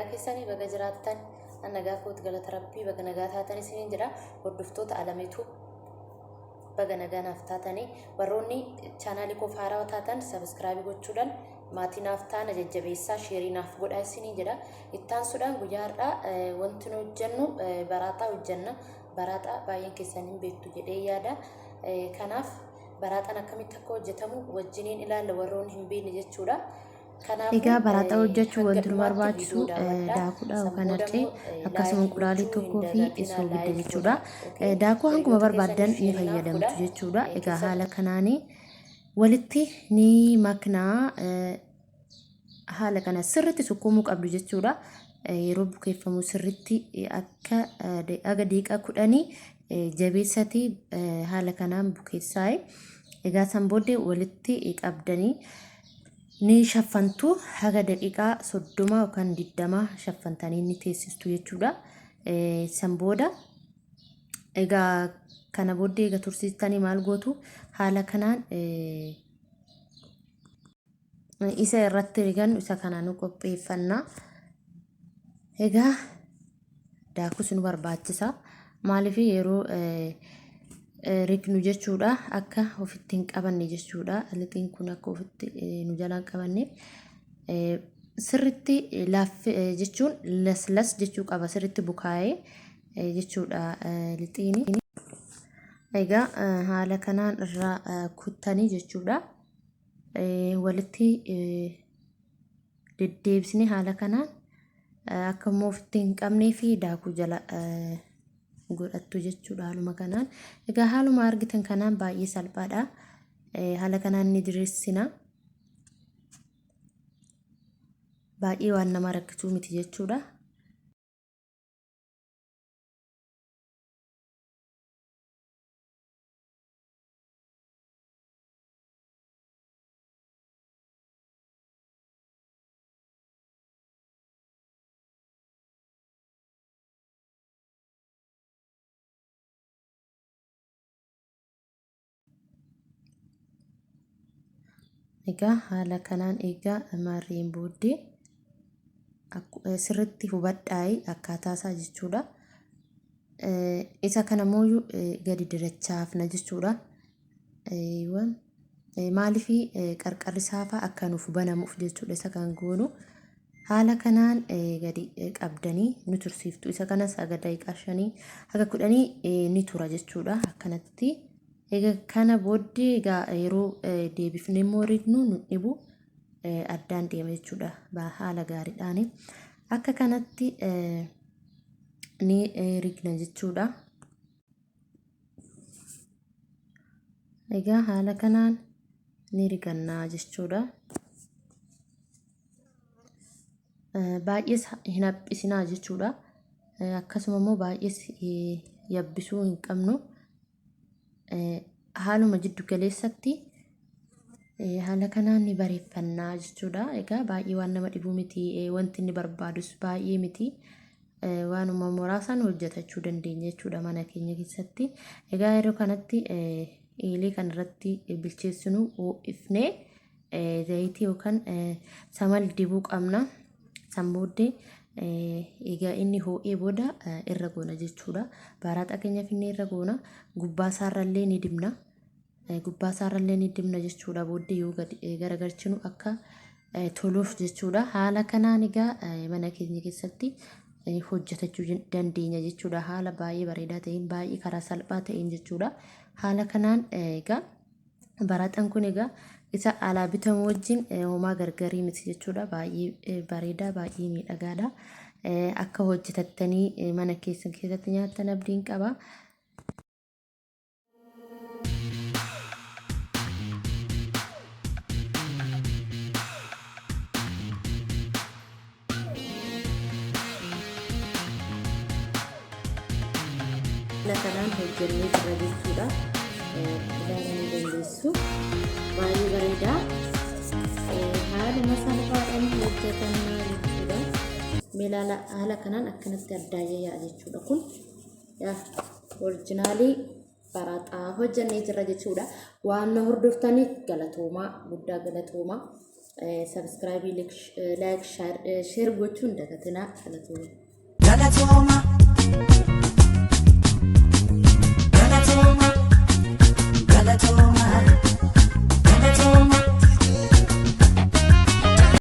nagaa keessanii baga jiraattan nagaa kooti galata rabbii baga nagaa taatan isiniin jira hordoftoota alameetu baga nagaa naaf taatanii warroonni chaanaalii koo haarawaa taatan sabskraayib gochuudhaan maatii naaf taana jajjabeessaa sheerii naaf godhaa isiniin jira ittaan sudhaan guyyaa har'aa wanti nu hojjennu baraaxaa hojjenna baraaxaa baay'een keessaniin beektu jedhee yaada kanaaf baraaxaan akkamitti akka hojjetamu wajjiniin ilaalla warroonni hin beekne jechuudha. Egaa baraaxaa hojjechuu wanti nu barbaachisu daakuudha yookaan harcee akkasuma quraalii tokkoo fi soogidda jechuudha. Daakuu hanguma barbaadan ni fayyadamtu jechuudha. Egaa haala kanaanii walitti ni maknaa haala kana sirriitti sukkuumuu qabdu jechuudha. Yeroo bukeeffamu sirriitti akka aga daqiiqaa 10 jabeessati haala kanaan bukeessaa. Egaa san booddee walitti qabdanii ni shaffantu haga daqiiqaa 30 yookaan 20 shaffantanii ni teessistu jechuudha. San booda egaa kana booddee egaa tursiistanii maal gootu haala kanaan isa irratti rigan isa kanaan qopheeffannaa. Egaa daakuu sun barbaachisa maaliif yeroo rignu jechuudha akka ofitti hin qabanne jechuudha. Lixiin kun akka ofitti nu jalaan qabanne sirriitti jechuun laslas jechuu qaba sirriitti bukaa'ee jechuudha lixiin. Egaa haala kanaan irraa kuttanii jechuudha walitti deddeebisni haala kanaan akka immoo ofitti hin qabnee fi daakuu jala godhattu jechuudha haaluma kanaan. Egaa haaluma argitan kanaan baay'ee salphaadha. Haala kanaan ni diriirsina. Baay'ee waan nama rakkisu miti jechuudha. Egaa haala kanaan egaa maarreen booddee sirriitti hubadhaa'ee akkaataa isaa jechuudha. Isa kana mooyyuu gadi dirachaafna jechuudha. Maaliif qarqarri saafaa akka nuuf banamuuf jechuudha isa kan goonu. Haala kanaan gadi qabdanii ni tursiiftu. Isa kanas haga daqiiqaa 5 haga 10 ni tura jechuudha akkanatti. Egaa kana booddee egaa yeroo deebifnee immoo rignu nu dhibu addaan deema jechuudha haala gaariidhaan. Akka kanatti ni rigna jechuudha. Egaa haala kanaan ni rigannaa jechuudha. Baay'ees hin haphisinaa jechuudha. Akkasuma immoo baay'ees yabbisuu hin qabnu. Haaluma jiddu galeessatti haala kanaan ni bareeffannaa jechuudha. Egaa baay'ee waan nama dhibu miti wanti inni barbaadus baay'ee miti waanuma muraasaan hojjetachuu dandeenya jechuudha mana keenya keessatti. Egaa yeroo kanatti eelee kanarratti bilcheessinu ho'ifnee zayitii yookaan samal dibuu qabna. San booddee egaa inni ho'ee booda irra goona jechuudha. Baraaxaa keenya finne irra goona. Gubbaa isaarrallee ni dibna. Gubbaa isaarrallee ni dibna jechuudha. Booddee yoo garagalchinu akka toluuf jechuudha. Haala kanaan egaa mana keenya keessatti hojjetachuu dandeenya jechuudha. Haala baay'ee bareedaa ta'een baay'ee karaa salphaa ta'een jechuudha. Haala kanaan egaa baraaxaan kun egaa isa alaa bitamu wajjin homaa gargarii miti jechuudha. Baay'ee bareedaa baay'ee miidhagaadha. Akka hojjetattanii mana keessatti nyaattan abdiin qaba. Kanaan hojjennee jira jechuudha. Ilaalanii dandeessu. Baay'ee bareedaa. Haaluma salphaadhaan hojjetannaa jechuudha. Meelaala haala kanaan akkanatti addaayee yaa'a jechuudha. Kun orijinaalii baraaxaa hojjennee jira jechuudha. Waan na hordoftaniif galatoomaa guddaa galatoomaa. ሰብስክራይብ ላይክ ሼር ጎቹ እንደከተና ሰለቱ Galatoma